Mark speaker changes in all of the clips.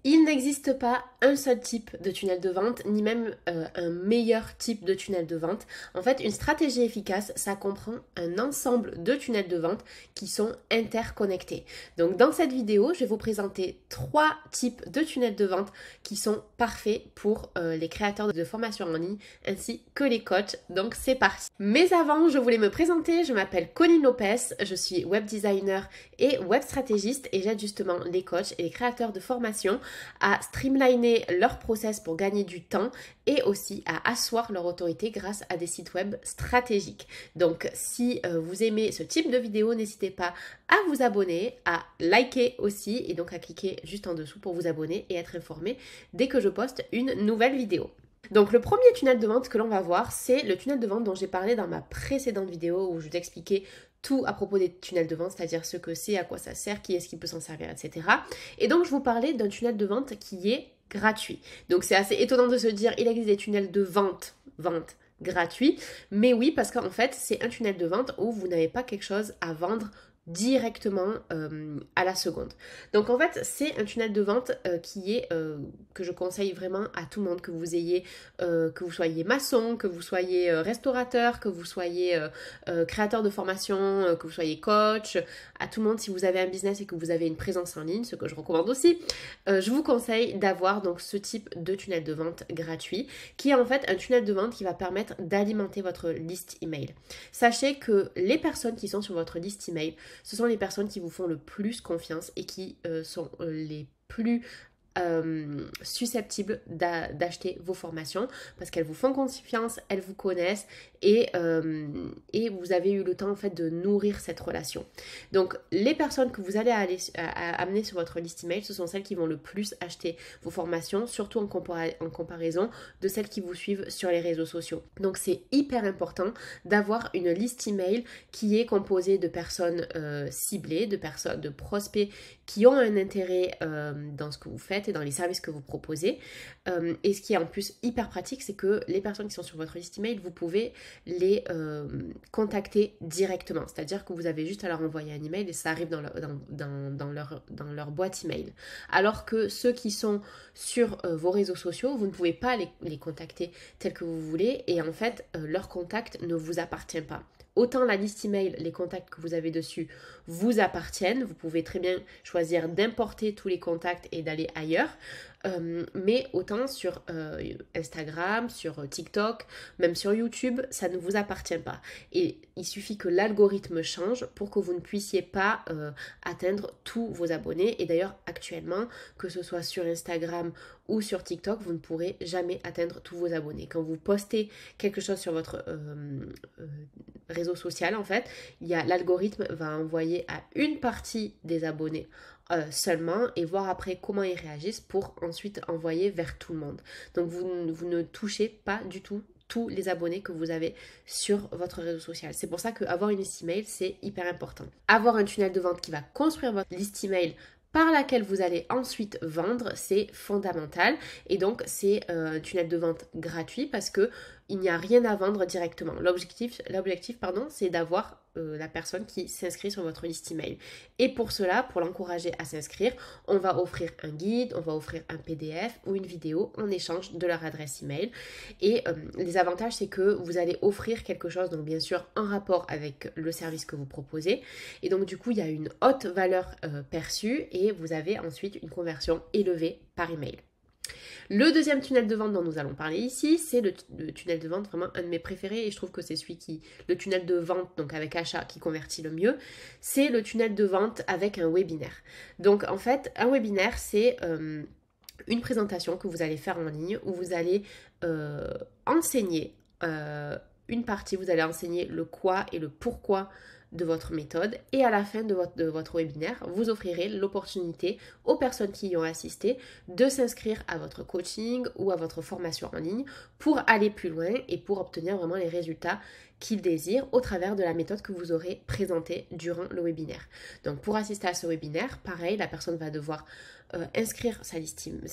Speaker 1: Il n'existe pas un seul type de tunnel de vente, ni même un meilleur type de tunnel de vente. En fait, une stratégie efficace, ça comprend un ensemble de tunnels de vente qui sont interconnectés. Donc dans cette vidéo, je vais vous présenter 3 types de tunnels de vente qui sont parfaits pour les créateurs de formations en ligne ainsi que les coachs. Donc c'est parti. Mais avant, je voulais me présenter, je m'appelle Colline Lopez, je suis web designer et web stratégiste et j'aide justement les coachs et les créateurs de formations à streamliner leur process pour gagner du temps et aussi à asseoir leur autorité grâce à des sites web stratégiques. Donc si vous aimez ce type de vidéo, n'hésitez pas à vous abonner, à liker aussi et donc à cliquer juste en dessous pour vous abonner et être informé dès que je poste une nouvelle vidéo. Donc le premier tunnel de vente que l'on va voir, c'est le tunnel de vente dont j'ai parlé dans ma précédente vidéo où je vous expliquais tout à propos des tunnels de vente, c'est-à-dire ce que c'est, à quoi ça sert, qui est-ce qui peut s'en servir, etc. Et donc je vous parlais d'un tunnel de vente qui est gratuit. Donc c'est assez étonnant de se dire, il existe des tunnels de vente gratuits, mais oui, parce qu'en fait c'est un tunnel de vente où vous n'avez pas quelque chose à vendre directement à la seconde. Donc en fait c'est un tunnel de vente qui est que je conseille vraiment à tout le monde, que vous ayez que vous soyez maçon, que vous soyez restaurateur, que vous soyez créateur de formation, que vous soyez coach, à tout le monde. Si vous avez un business et que vous avez une présence en ligne, ce que je recommande aussi, je vous conseille d'avoir donc ce type de tunnel de vente gratuit qui est en fait un tunnel de vente qui va permettre d'alimenter votre liste email. Sachez que les personnes qui sont sur votre liste email, ce sont les personnes qui vous font le plus confiance et qui sont les plus susceptibles d'acheter vos formations parce qu'elles vous font confiance, elles vous connaissent et vous avez eu le temps en fait de nourrir cette relation. Donc les personnes que vous allez amener sur votre liste email, ce sont celles qui vont le plus acheter vos formations, surtout en comparaison de celles qui vous suivent sur les réseaux sociaux. Donc c'est hyper important d'avoir une liste email qui est composée de personnes ciblées, de prospects qui ont un intérêt dans ce que vous faites et dans les services que vous proposez. Et ce qui est en plus hyper pratique, c'est que les personnes qui sont sur votre liste email, vous pouvez les contacter directement. C'est-à-dire que vous avez juste à leur envoyer un email et ça arrive dans leur boîte email. Alors que ceux qui sont sur vos réseaux sociaux, vous ne pouvez pas les contacter tels que vous voulez et en fait, leur contact ne vous appartient pas. Autant la liste email, les contacts que vous avez dessus vous appartiennent. Vous pouvez très bien choisir d'importer tous les contacts et d'aller ailleurs. Mais autant sur Instagram, sur TikTok, même sur YouTube, ça ne vous appartient pas. Et il suffit que l'algorithme change pour que vous ne puissiez pas atteindre tous vos abonnés. Et d'ailleurs, actuellement, que ce soit sur Instagram ou sur TikTok, vous ne pourrez jamais atteindre tous vos abonnés. Quand vous postez quelque chose sur votre réseau social, en fait, l'algorithme va envoyer à une partie des abonnés seulement et voir après comment ils réagissent pour ensuite envoyer vers tout le monde. Donc vous ne touchez pas du tout tous les abonnés que vous avez sur votre réseau social. C'est pour ça qu'avoir une liste email, c'est hyper important. Avoir un tunnel de vente qui va construire votre liste email par laquelle vous allez ensuite vendre, c'est fondamental. Et donc, c'est un tunnel de vente gratuit parce que il n'y a rien à vendre directement. L'objectif, c'est d'avoir la personne qui s'inscrit sur votre liste email. Et pour cela, pour l'encourager à s'inscrire, on va offrir un guide, on va offrir un PDF ou une vidéo en échange de leur adresse email. Et les avantages, c'est que vous allez offrir quelque chose, donc bien sûr en rapport avec le service que vous proposez. Et donc du coup, il y a une haute valeur perçue et vous avez ensuite une conversion élevée par email. Le deuxième tunnel de vente dont nous allons parler ici, c'est le tunnel de vente, vraiment un de mes préférés et je trouve que c'est le tunnel de vente, donc avec achat, qui convertit le mieux, c'est le tunnel de vente avec un webinaire. Donc en fait, un webinaire, c'est une présentation que vous allez faire en ligne où vous allez enseigner une partie, vous allez enseigner le quoi et le pourquoi de votre méthode et à la fin de votre webinaire, vous offrirez l'opportunité aux personnes qui y ont assisté de s'inscrire à votre coaching ou à votre formation en ligne pour aller plus loin et pour obtenir vraiment les résultats qu'ils désirent au travers de la méthode que vous aurez présentée durant le webinaire. Donc pour assister à ce webinaire, pareil, la personne va devoir inscrire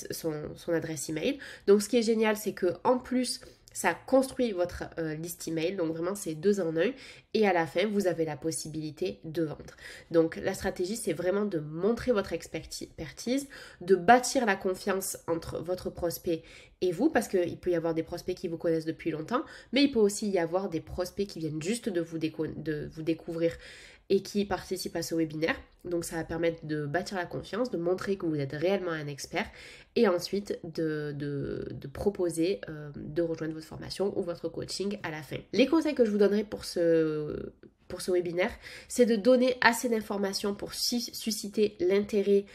Speaker 1: son adresse email. Donc ce qui est génial, c'est que en plus ça construit votre liste email, donc vraiment c'est 2 en 1, et à la fin vous avez la possibilité de vendre. Donc la stratégie c'est vraiment de montrer votre expertise, de bâtir la confiance entre votre prospect et vous, parce qu'il peut y avoir des prospects qui vous connaissent depuis longtemps, mais il peut aussi y avoir des prospects qui viennent juste de vous découvrir et qui participent à ce webinaire. Donc ça va permettre de bâtir la confiance, de montrer que vous êtes réellement un expert et ensuite de proposer de rejoindre votre formation ou votre coaching à la fin. Les conseils que je vous donnerai pour ce webinaire, c'est de donner assez d'informations pour susciter l'intérêt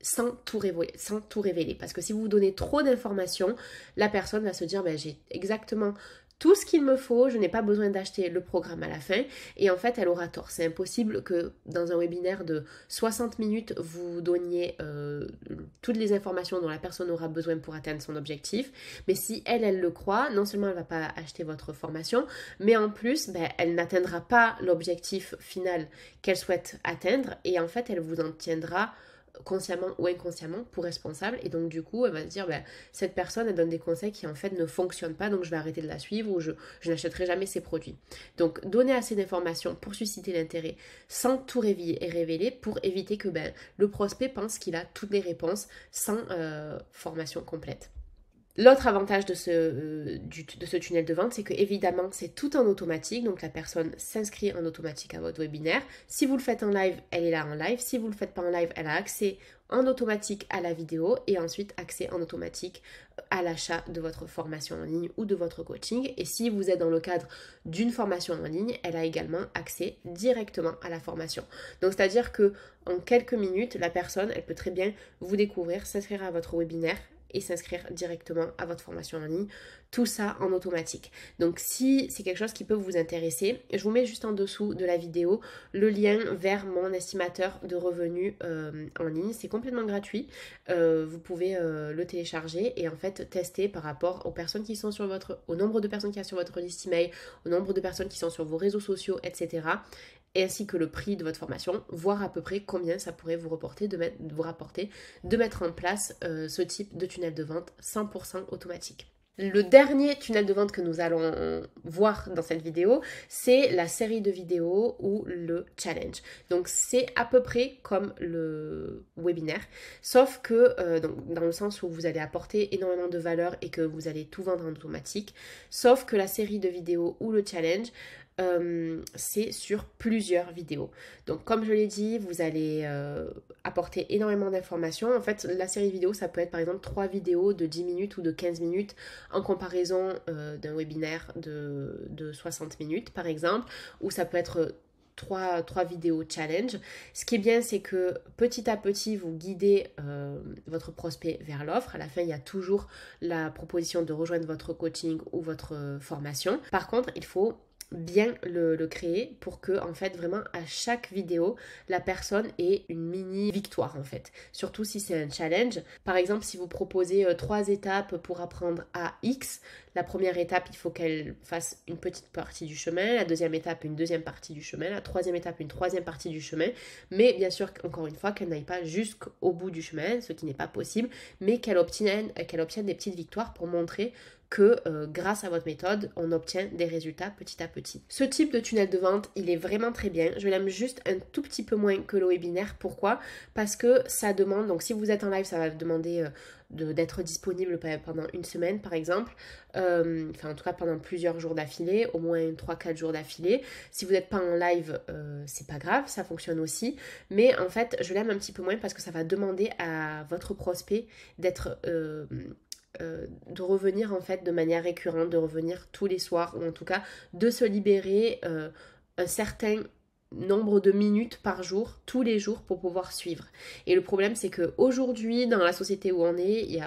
Speaker 1: sans tout révéler. Parce que si vous donnez trop d'informations, la personne va se dire ben, j'ai exactement tout ce qu'il me faut, je n'ai pas besoin d'acheter le programme à la fin. Et en fait, elle aura tort. C'est impossible que dans un webinaire de 60 minutes, vous donniez toutes les informations dont la personne aura besoin pour atteindre son objectif. Mais si elle le croit, non seulement elle ne va pas acheter votre formation, mais en plus, ben, elle n'atteindra pas l'objectif final qu'elle souhaite atteindre. Et en fait, elle vous en tiendra consciemment ou inconsciemment pour responsable, et donc du coup elle va se dire ben, cette personne elle donne des conseils qui en fait ne fonctionnent pas, donc je vais arrêter de la suivre ou je n'achèterai jamais ses produits. Donc donner assez d'informations pour susciter l'intérêt sans tout révéler pour éviter que ben, le prospect pense qu'il a toutes les réponses sans formation complète. L'autre avantage de ce tunnel de vente, c'est que évidemment c'est tout en automatique, donc la personne s'inscrit en automatique à votre webinaire. Si vous le faites en live, elle est là en live. Si vous ne le faites pas en live, elle a accès en automatique à la vidéo et ensuite accès en automatique à l'achat de votre formation en ligne ou de votre coaching. Et si vous êtes dans le cadre d'une formation en ligne, elle a également accès directement à la formation. Donc c'est-à-dire que en quelques minutes, la personne, elle peut très bien vous découvrir, s'inscrire à votre webinaire et s'inscrire directement à votre formation en ligne. Tout ça en automatique. Donc si c'est quelque chose qui peut vous intéresser, je vous mets juste en dessous de la vidéo le lien vers mon estimateur de revenus en ligne. C'est complètement gratuit. Vous pouvez le télécharger et en fait tester par rapport aux personnes qui sont sur au nombre de personnes qu'il y a sur votre liste email, au nombre de personnes qui sont sur vos réseaux sociaux, etc. ainsi que le prix de votre formation, voir à peu près combien ça pourrait vous rapporter de mettre en place ce type de tunnel de vente 100% automatique. Le dernier tunnel de vente que nous allons voir dans cette vidéo, c'est la série de vidéos ou le challenge. Donc c'est à peu près comme le webinaire, sauf que dans le sens où vous allez apporter énormément de valeur et que vous allez tout vendre en automatique, sauf que la série de vidéos ou le challenge, c'est sur plusieurs vidéos. Donc comme je l'ai dit, vous allez apporter énormément d'informations. En fait, la série de vidéos, ça peut être par exemple 3 vidéos de 10 minutes ou de 15 minutes en comparaison d'un webinaire de 60 minutes par exemple, ou ça peut être 3 vidéos challenge. Ce qui est bien, c'est que petit à petit, vous guidez votre prospect vers l'offre. À la fin, il y a toujours la proposition de rejoindre votre coaching ou votre formation. Par contre, il faut bien le créer pour que en fait vraiment à chaque vidéo la personne ait une mini victoire en fait, surtout si c'est un challenge. Par exemple, si vous proposez 3 étapes pour apprendre à X, la première étape il faut qu'elle fasse une petite partie du chemin, la deuxième étape une deuxième partie du chemin, la troisième étape une troisième partie du chemin, mais bien sûr encore une fois qu'elle n'aille pas jusqu'au bout du chemin, ce qui n'est pas possible, mais qu'elle obtienne des petites victoires pour montrer que grâce à votre méthode, on obtient des résultats petit à petit. Ce type de tunnel de vente, il est vraiment très bien. Je l'aime juste un tout petit peu moins que le webinaire. Pourquoi? Parce que ça demande, donc si vous êtes en live, ça va demander d'être disponible pendant une semaine par exemple, enfin en tout cas pendant plusieurs jours d'affilée, au moins 3-4 jours d'affilée. Si vous n'êtes pas en live, c'est pas grave, ça fonctionne aussi, mais en fait je l'aime un petit peu moins parce que ça va demander à votre prospect d'être de revenir en fait de manière récurrente, de revenir tous les soirs, ou en tout cas de se libérer un certain nombre de minutes par jour, tous les jours, pour pouvoir suivre. Et le problème, c'est qu'aujourd'hui, dans la société où on est,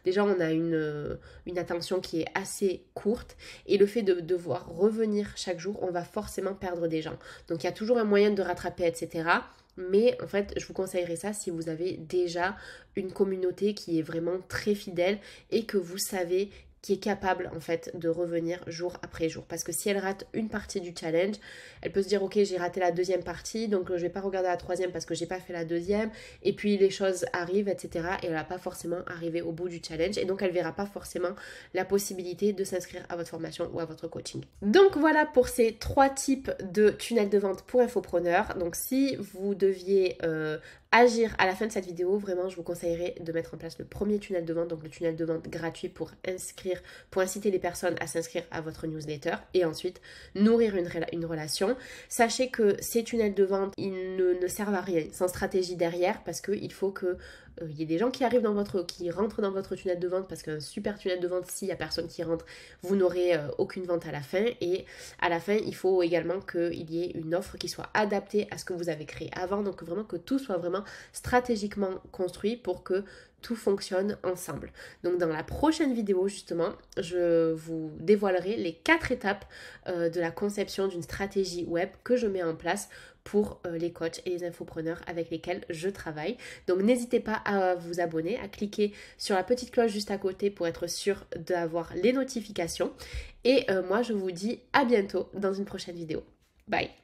Speaker 1: déjà on a une attention qui est assez courte, et le fait de devoir revenir chaque jour, on va forcément perdre des gens. Donc il y a toujours un moyen de rattraper, etc. Mais en fait, je vous conseillerais ça si vous avez déjà une communauté qui est vraiment très fidèle et que vous savez qui est capable en fait de revenir jour après jour. Parce que si elle rate une partie du challenge, elle peut se dire ok, j'ai raté la deuxième partie, donc je vais pas regarder la troisième parce que j'ai pas fait la deuxième, et puis les choses arrivent, etc. Et elle va pas forcément arriver au bout du challenge, et donc elle verra pas forcément la possibilité de s'inscrire à votre formation ou à votre coaching. Donc voilà pour ces 3 types de tunnels de vente pour infopreneurs. Donc si vous deviez agir à la fin de cette vidéo, vraiment je vous conseillerais de mettre en place le premier tunnel de vente, donc le tunnel de vente gratuit pour inciter les personnes à s'inscrire à votre newsletter et ensuite nourrir une relation. Sachez que ces tunnels de vente, ils ne servent à rien sans stratégie derrière, parce qu'il faut que il y ait des gens qui rentrent dans votre tunnel de vente, parce qu'un super tunnel de vente, s'il n'y a personne qui rentre, vous n'aurez aucune vente à la fin. Et à la fin, il faut également qu'il y ait une offre qui soit adaptée à ce que vous avez créé avant, donc vraiment que tout soit vraiment stratégiquement construit pour que tout fonctionne ensemble. Donc dans la prochaine vidéo justement, je vous dévoilerai les 4 étapes de la conception d'une stratégie web que je mets en place pour les coachs et les infopreneurs avec lesquels je travaille. Donc n'hésitez pas à vous abonner, à cliquer sur la petite cloche juste à côté pour être sûr d'avoir les notifications. Et moi je vous dis à bientôt dans une prochaine vidéo. Bye!